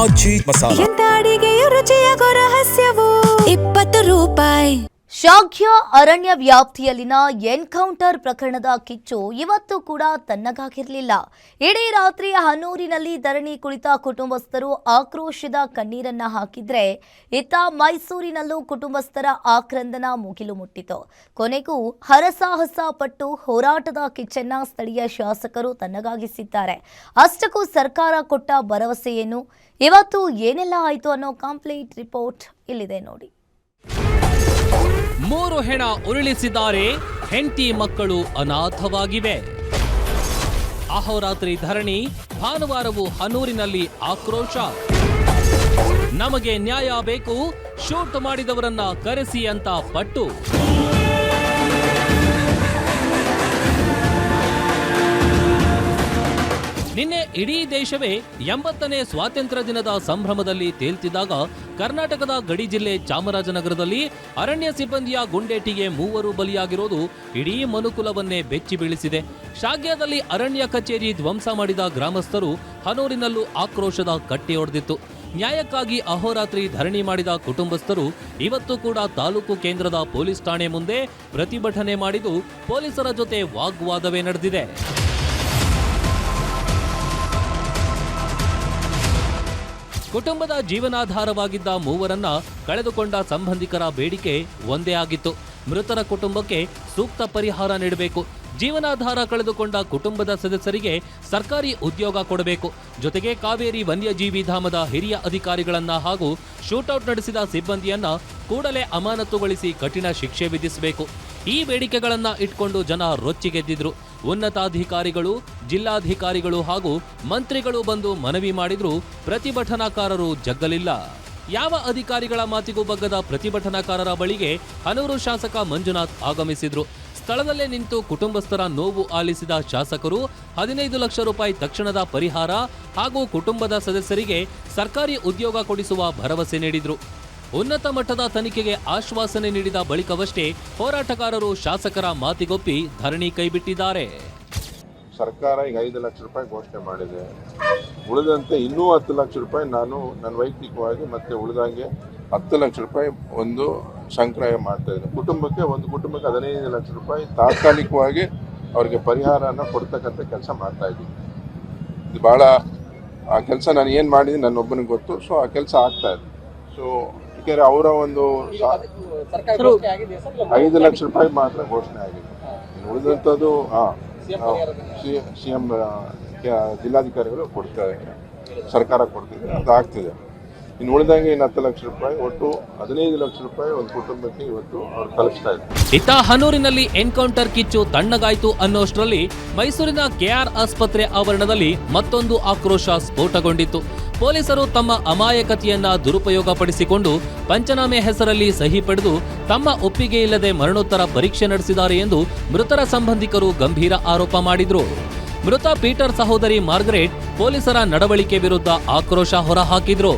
ಆಚಿ ಮಸಾಲ. ಎಂತ ಅಡಿಗೆಯ ರುಚಿಯಾಗೋ ರಹಸ್ಯವು 20 ರೂಪಾಯಿ. ಶಾಖ್ಯ ಅರಣ್ಯ ವ್ಯಾಪ್ತಿಯಲ್ಲಿನ ಎನ್ಕೌಂಟರ್ ಪ್ರಕರಣದ ಕಿಚ್ಚು ಇವತ್ತು ಕೂಡ ತಣ್ಣಗಾಗಿರಲಿಲ್ಲ. ಇಡೀ ರಾತ್ರಿ ಹನೂರಿನಲ್ಲಿ ಧರಣಿ ಕುಳಿತ ಕುಟುಂಬಸ್ಥರು ಆಕ್ರೋಶದ ಕಣ್ಣೀರನ್ನ ಹಾಕಿದ್ರೆ, ಇತ್ತ ಮೈಸೂರಿನಲ್ಲೂ ಕುಟುಂಬಸ್ಥರ ಆಕ್ರಂದನ ಮುಗಿಲು ಮುಟ್ಟಿತು. ಕೊನೆಗೂ ಹರಸಾಹಸ ಪಟ್ಟು ಹೋರಾಟದ ಕಿಚ್ಚನ್ನ ಸ್ಥಳೀಯ ಶಾಸಕರು ತಣ್ಣಗಾಗಿಸಿದ್ದಾರೆ. ಅಷ್ಟಕ್ಕೂ ಸರ್ಕಾರ ಕೊಟ್ಟ ಭರವಸೆ ಏನು, ಇವತ್ತು ಏನೆಲ್ಲ ಆಯಿತು ಅನ್ನೋ ಕಂಪ್ಲೀಟ್ ರಿಪೋರ್ಟ್ ಇಲ್ಲಿದೆ ನೋಡಿ. 3 ಹೆಣ ಉರುಳಿಸಿದ್ದಾರೆ, ಹೆಂಡತಿ ಮಕ್ಕಳು ಅನಾಥವಾಗಿವೆ. ಅಹೋರಾತ್ರಿ ಧರಣಿ, ಭಾನುವಾರವೂ ಹನೂರಿನಲ್ಲಿ ಆಕ್ರೋಶ. ನಮಗೆ ನ್ಯಾಯ ಬೇಕು, ಶೂಟ್ ಮಾಡಿದವರನ್ನ ಕರೆಸಿ ಅಂತ ಪಟ್ಟು. ನಿನ್ನೆ ಇಡೀ ದೇಶವೇ 80ನೇ ಸ್ವಾತಂತ್ರ್ಯ ದಿನದ ಸಂಭ್ರಮದಲ್ಲಿ ತೇಲ್ತಿದ್ದಾಗ ಕರ್ನಾಟಕದ ಗಡಿ ಜಿಲ್ಲೆ ಚಾಮರಾಜನಗರದಲ್ಲಿ ಅರಣ್ಯ ಸಿಬ್ಬಂದಿಯ ಗುಂಡೇಟಿಗೆ 3 ಬಲಿಯಾಗಿರೋದು ಇಡೀ ಮನುಕುಲವನ್ನೇ ಬೆಚ್ಚಿ ಬೀಳಿಸಿದೆ. ಶಾಗ್ಯದಲ್ಲಿ ಅರಣ್ಯ ಕಚೇರಿ ಧ್ವಂಸ ಮಾಡಿದ ಗ್ರಾಮಸ್ಥರು ಹನೂರಿನಲ್ಲೂ ಆಕ್ರೋಶದ ಕಟ್ಟಿಯೊಡೆದಿತ್ತು. ನ್ಯಾಯಕ್ಕಾಗಿ ಅಹೋರಾತ್ರಿ ಧರಣಿ ಮಾಡಿದ ಕುಟುಂಬಸ್ಥರು ಇವತ್ತು ಕೂಡ ತಾಲೂಕು ಕೇಂದ್ರದ ಪೊಲೀಸ್ ಠಾಣೆ ಮುಂದೆ ಪ್ರತಿಭಟನೆ ಮಾಡಿದ್ದು, ಪೊಲೀಸರ ಜೊತೆ ವಾಗ್ವಾದವೇ ನಡೆದಿದೆ. ಕುಟುಂಬದ ಜೀವನಾಧಾರವಾಗಿದ್ದ 3 ಕಳೆದುಕೊಂಡ ಸಂಬಂಧಿಕರ ಬೇಡಿಕೆ ಒಂದೇ ಆಗಿತ್ತು. ಮೃತರ ಕುಟುಂಬಕ್ಕೆ ಸೂಕ್ತ ಪರಿಹಾರ ನೀಡಬೇಕು. ಜೀವನಾಧಾರ ಕಳೆದುಕೊಂಡ ಕುಟುಂಬದ ಸದಸ್ಯರಿಗೆ ಸರ್ಕಾರಿ ಉದ್ಯೋಗ ಕೊಡಬೇಕು. ಜೊತೆಗೆ ಕಾವೇರಿ ವನ್ಯಜೀವಿ ಧಾಮದ ಹಿರಿಯ ಅಧಿಕಾರಿಗಳನ್ನ ಹಾಗೂ ಶೂಟೌಟ್ ನಡೆಸಿದ ಸಿಬ್ಬಂದಿಯನ್ನ ಕೂಡಲೇ ಅಮಾನತುಗೊಳಿಸಿ ಕಠಿಣ ಶಿಕ್ಷೆ ವಿಧಿಸಬೇಕು. ಈ ಬೇಡಿಕೆಗಳನ್ನ ಇಟ್ಕೊಂಡು ಜನ ರೊಚ್ಚಿಗೆದ್ದಿದ್ರು. ಉನ್ನತಾಧಿಕಾರಿಗಳು, ಜಿಲ್ಲಾಧಿಕಾರಿಗಳು ಹಾಗೂ ಮಂತ್ರಿಗಳು ಬಂದು ಮನವಿ ಮಾಡಿದ್ರು. ಪ್ರತಿಭಟನಾಕಾರರು ಜಗ್ಗಲಿಲ್ಲ. ಯಾವ ಅಧಿಕಾರಿಗಳ ಮಾತಿಗೂ ಬಗ್ಗದ ಪ್ರತಿಭಟನಾಕಾರರ ಬಳಿಗೆ ಹನೂರು ಶಾಸಕ ಮಂಜುನಾಥ್ ಆಗಮಿಸಿದ್ರು. ಸ್ಥಳದಲ್ಲೇ ನಿಂತು ಕುಟುಂಬಸ್ಥರ ನೋವು ಆಲಿಸಿದ ಶಾಸಕರು 15 ಲಕ್ಷ ರೂಪಾಯಿ ತಕ್ಷಣದ ಪರಿಹಾರ ಹಾಗೂ ಕುಟುಂಬದ ಸದಸ್ಯರಿಗೆ ಸರ್ಕಾರಿ ಉದ್ಯೋಗ ಕೊಡಿಸುವ ಭರವಸೆ ನೀಡಿದ್ರು. ಉನ್ನತ ಮಟ್ಟದ ತನಿಖೆಗೆ ಆಶ್ವಾಸನೆ ನೀಡಿದ ಬಳಿಕವಷ್ಟೇ ಹೋರಾಟಗಾರರು ಶಾಸಕರ ಮಾತಿಗೊಪ್ಪಿ ಧರಣಿ ಕೈಬಿಟ್ಟಿದ್ದಾರೆ. ಸರ್ಕಾರ ಈಗ 5 ಲಕ್ಷ ರೂಪಾಯಿ ಘೋಷಣೆ ಮಾಡಿದೆ. ಉಳಿದಂತೆ ಇನ್ನೂ 10 ಲಕ್ಷ ರೂಪಾಯಿ ನಾನು ನನ್ನ ವೈಯಕ್ತಿಕವಾಗಿ ಮತ್ತೆ ಉಳಿದಂಗೆ 10 ಲಕ್ಷ ರೂಪಾಯಿ ಒಂದು ಸಂಗ್ರಹ ಮಾಡ್ತಾ ಇದ್ದೀನಿ. ಒಂದು ಕುಟುಂಬಕ್ಕೆ 15 ಲಕ್ಷ ರೂಪಾಯಿ ತಾತ್ಕಾಲಿಕವಾಗಿ ಅವರಿಗೆ ಪರಿಹಾರನ ಕೊಡ್ತಕ್ಕಂಥ ಕೆಲಸ ಮಾಡ್ತಾ ಇದ್ದೀನಿ. ಇದು ಭಾಳ ಆ ಕೆಲಸ ನಾನು ಏನು ಮಾಡಿದ್ದೀನಿ ನನ್ನೊಬ್ಬನಿಗೆ ಗೊತ್ತು. ಸೊ ಆ ಕೆಲಸ ಆಗ್ತಾ ಇದೆ. ಸೊ ಯಾಕೆಂದರೆ ಅವರ ಒಂದು 5 ಲಕ್ಷ ರೂಪಾಯಿ ಮಾತ್ರ ಘೋಷಣೆ ಆಗಿದೆ. ಉಳಿದಂಥದ್ದು CM ಜಿಲ್ಲಾಧಿಕಾರಿಗಳು ಕೊಡ್ತಾರೆ, ಸರ್ಕಾರ ಕೊಡ್ತಿದೆ, ಅದು ಆಗ್ತಿದೆ. ಇನ್ನು ಉಳಿದಂಗೆ 10 ಲಕ್ಷ ರೂಪಾಯಿ, ಒಟ್ಟು 15 ಲಕ್ಷ ರೂಪಾಯಿ ಒಂದು ಕುಟುಂಬಕ್ಕೆ ಇವತ್ತು ಅವ್ರು ತಲುಪಿಸ್ತಾ ಇದ್ದಾರೆ. ಇತ್ತ ಹನೂರಿನಲ್ಲಿ ಎನ್ಕೌಂಟರ್ ಕಿಚ್ಚು ತಣ್ಣಗಾಯ್ತು ಅನ್ನೋಷ್ಟರಲ್ಲಿ ಮೈಸೂರಿನ KR ಆಸ್ಪತ್ರೆ ಆವರಣದಲ್ಲಿ ಮತ್ತೊಂದು ಆಕ್ರೋಶ ಸ್ಫೋಟಗೊಂಡಿತ್ತು. ಪೊಲೀಸರು ತಮ್ಮ ಅಮಾಯಕತೆಯನ್ನ ದುರುಪಯೋಗಪಡಿಸಿಕೊಂಡು ಪಂಚನಾಮೆ ಹೆಸರಲ್ಲಿ ಸಹಿ ಪಡೆದು ತಮ್ಮ ಒಪ್ಪಿಗೆ ಇಲ್ಲದೆ ಮರಣೋತ್ತರ ಪರೀಕ್ಷೆ ನಡೆಸಿದ್ದಾರೆ ಎಂದು ಮೃತರ ಸಂಬಂಧಿಕರು ಗಂಭೀರ ಆರೋಪ ಮಾಡಿದ್ರು. ಮೃತ ಪೀಟರ್ ಸಹೋದರಿ ಮಾರ್ಗರೇಟ್ ಪೊಲೀಸರ ನಡವಳಿಕೆ ವಿರುದ್ಧ ಆಕ್ರೋಶ ಹೊರಹಾಕಿದ್ರು.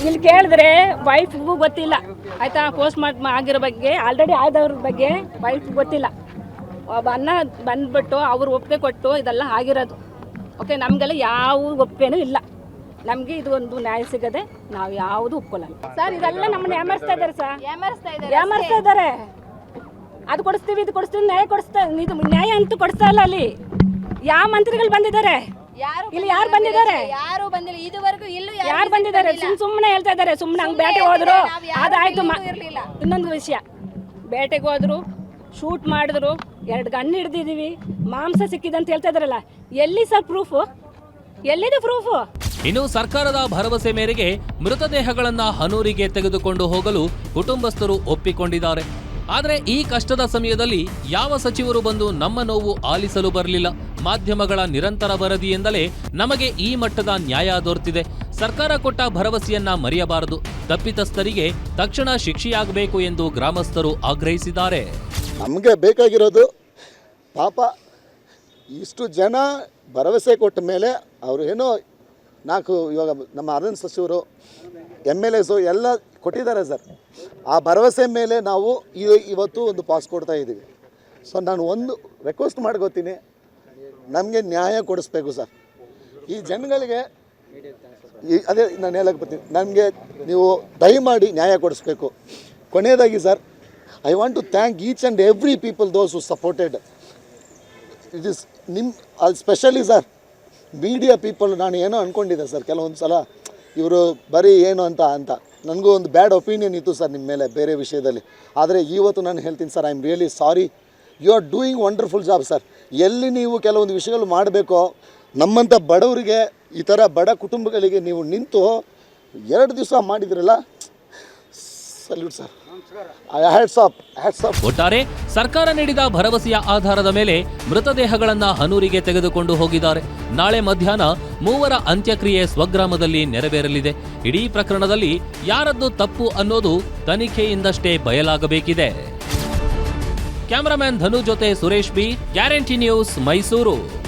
ಇಲ್ಲಿ ಕೇಳಿದ್ರೆ ವೈಫ್ಗೂ ಗೊತ್ತಿಲ್ಲ ಆಯ್ತಾ, ಪೋಸ್ಟ್ ಮಾರ್ಟಮ್ ಆಗಿರೋ ಬಗ್ಗೆ, ಆಲ್ರೆಡಿ ಆದವ್ರ ಬಗ್ಗೆ ವೈಫ್ ಗೊತ್ತಿಲ್ಲ. ಅನ್ನ ಬಂದ್ಬಿಟ್ಟು ಅವ್ರು ಒಪ್ಪಿಗೆ ಕೊಟ್ಟು ಇದೆಲ್ಲ ಆಗಿರೋದು. ಓಕೆ, ನಮಗೆಲ್ಲ ಯಾವ ಒಪ್ಪಿಗೆನೂ ಇಲ್ಲ. ನಮಗೆ ಇದು ಒಂದು ನ್ಯಾಯ ಸಿಗದೆ ನಾವು ಯಾವುದು ಒಪ್ಕೊಳ್ಳಲ್ಲ ಸರ್. ಇದೆಲ್ಲ ನಮ್ಮನ್ನ ಯಾಮರಿಸ್ತಾ ಇದ್ದಾರೆ ಸರ್, ಯಾಮರಿಸ್ತಾ ಇದ್ದಾರೆ. ಅದು ಕೊಡಿಸ್ತೀವಿ, ಇದು ಕೊಡಿಸ್ತೀವಿ, ನ್ಯಾಯ ಕೊಡಿಸ್ತಾ, ಇದು ನ್ಯಾಯ ಅಂತೂ ಕೊಡಿಸ್ತಾ ಇಲ್ಲ. ಅಲ್ಲಿ ಯಾವ ಮಂತ್ರಿಗಳು ಬಂದಿದ್ದಾರೆ? ಇಲ್ಲಿ ಯಾರು ಬಂದಿದ್ದಾರೆ? ಯಾರು ಬಂದಿಲ್ಲ ಇದುವರೆಗೂ. ಇಲ್ಲೂ ಯಾರು ಬಂದಿದ್ದಾರೆ? ಸುಮ್ಮನೆ ಹೇಳ್ತಾ ಇದ್ದಾರೆ. ಸುಮ್ಮನೆ ಹಂಗೆ ಬೇಟೆಗೆ ಹೋದ್ರು, ಅದಾಯ್ತು. ಇನ್ನೊಂದು ವಿಷಯ, ಬೇಟೆಗೆ ಹೋದ್ರು, ಶೂಟ್ ಮಾಡಿದ್ರು, 2 ಗನ್ ಹಿಡ್ದಿದೀವಿ, ಮಾಂಸ ಸಿಕ್ಕಿದೆ ಅಂತ ಹೇಳ್ತಾ ಇದಾರಲ್ಲ. ಎಲ್ಲಿ ಸರ್ ಪ್ರೂಫು? ಎಲ್ಲಿದೆ ಪ್ರೂಫು? ಇನ್ನು ಸರ್ಕಾರದ ಭರವಸೆ ಮೇರೆಗೆ ಮೃತದೇಹಗಳನ್ನ ಹನೂರಿಗೆ ತೆಗೆದುಕೊಂಡು ಹೋಗಲು ಕುಟುಂಬಸ್ಥರು ಒಪ್ಪಿಕೊಂಡಿದ್ದಾರೆ. ಆದರೆ ಈ ಕಷ್ಟದ ಸಮಯದಲ್ಲಿ ಯಾವ ಸಚಿವರು ಬಂದು ನಮ್ಮ ನೋವು ಆಲಿಸಲು ಬರಲಿಲ್ಲ. ಮಾಧ್ಯಮಗಳ ನಿರಂತರ ವರದಿಯಿಂದಲೇ ನಮಗೆ ಈ ಮಟ್ಟದ ನ್ಯಾಯ ದೊರೆತಿದೆ. ಸರ್ಕಾರ ಕೊಟ್ಟ ಭರವಸೆಯನ್ನ ಮರೆಯಬಾರದು. ತಪ್ಪಿತಸ್ಥರಿಗೆ ತಕ್ಷಣ ಶಿಕ್ಷೆಯಾಗಬೇಕು ಎಂದು ಗ್ರಾಮಸ್ಥರು ಆಗ್ರಹಿಸಿದ್ದಾರೆ. ನಮಗೆ ಬೇಕಾಗಿರೋದು ಪಾಪ ಇಷ್ಟು ಜನ ಭರವಸೆ ಕೊಟ್ಟ ಮೇಲೆ ಅವರು ಏನೋ 4 ಇವಾಗ ನಮ್ಮ ಅರಣ್ಯ ಸಚಿವರು MLAs ಎಲ್ಲ ಕೊಟ್ಟಿದ್ದಾರೆ ಸರ್. ಆ ಭರವಸೆ ಮೇಲೆ ನಾವು ಇವತ್ತು ಒಂದು ಪಾಸ್ ಕೊಡ್ತಾ ಇದ್ದೀವಿ. ಸೊ ನಾನು ಒಂದು ರಿಕ್ವೆಸ್ಟ್ ಮಾಡ್ಕೋತೀನಿ, ನಮಗೆ ನ್ಯಾಯ ಕೊಡಿಸ್ಬೇಕು ಸರ್. ಈ ಜನಗಳಿಗೆ ಅದೇ ನಾನು ಹೇಳಕ್ಕೆ ಬರ್ತೀನಿ, ನನಗೆ ನೀವು ದಯಮಾಡಿ ನ್ಯಾಯ ಕೊಡಿಸ್ಬೇಕು. ಕೊನೆಯದಾಗಿ sir, I want to thank each and every people those who supported. It is ಅಲ್ಲಿ ಸ್ಪೆಷಲಿ ಸರ್ ಮೀಡಿಯಾ ಪೀಪಲ್. ನಾನು ಏನೋ ಅಂದ್ಕೊಂಡಿದ್ದೆ ಸರ್ ಕೆಲವೊಂದು ಸಲ ಇವರು ಬರೀ ಏನು ಅಂತ ನನಗೂ ಒಂದು ಬ್ಯಾಡ್ ಒಪಿನಿಯನ್ ಇತ್ತು ಸರ್ ನಿಮ್ಮ ಮೇಲೆ ಬೇರೆ ವಿಷಯದಲ್ಲಿ. ಆದರೆ ಇವತ್ತು ನಾನು ಹೇಳ್ತೀನಿ sir, I am really sorry. You are doing wonderful job sir. ಎಲ್ಲಿ ನೀವು ಕೆಲವೊಂದು ವಿಷಯಗಳು ಮಾಡಬೇಕೋ, ನಮ್ಮಂಥ ಬಡವರಿಗೆ, ಈ ಥರ ಬಡ ಕುಟುಂಬಗಳಿಗೆ ನೀವು ನಿಂತು 2 ದಿವಸ ಮಾಡಿದ್ರಲ್ಲ, ಸಲ್ಯೂಟ್ ಸರ್. Hats off. ಒಟ್ಟಾರೆ ಸರ್ಕಾರ ನೀಡಿದ ಭರವಸೆಯ ಆಧಾರದ ಮೇಲೆ ಮೃತದೇಹಗಳನ್ನ ಹನೂರಿಗೆ ತೆಗೆದುಕೊಂಡು ಹೋಗಿದ್ದಾರೆ. ನಾಳೆ ಮಧ್ಯಾಹ್ನ ಮೂವರ ಅಂತ್ಯಕ್ರಿಯೆ ಸ್ವಗ್ರಾಮದಲ್ಲಿ ನೆರವೇರಲಿದೆ. ಇಡೀ ಪ್ರಕರಣದಲ್ಲಿ ಯಾರದ್ದು ತಪ್ಪು ಅನ್ನೋದು ತನಿಖೆಯಿಂದಷ್ಟೇ ಬಯಲಾಗಬೇಕಿದೆ. ಕ್ಯಾಮರಾಮನ್ ಧನು ಜೊತೆ Suresh B, guarantee news, Mysuru.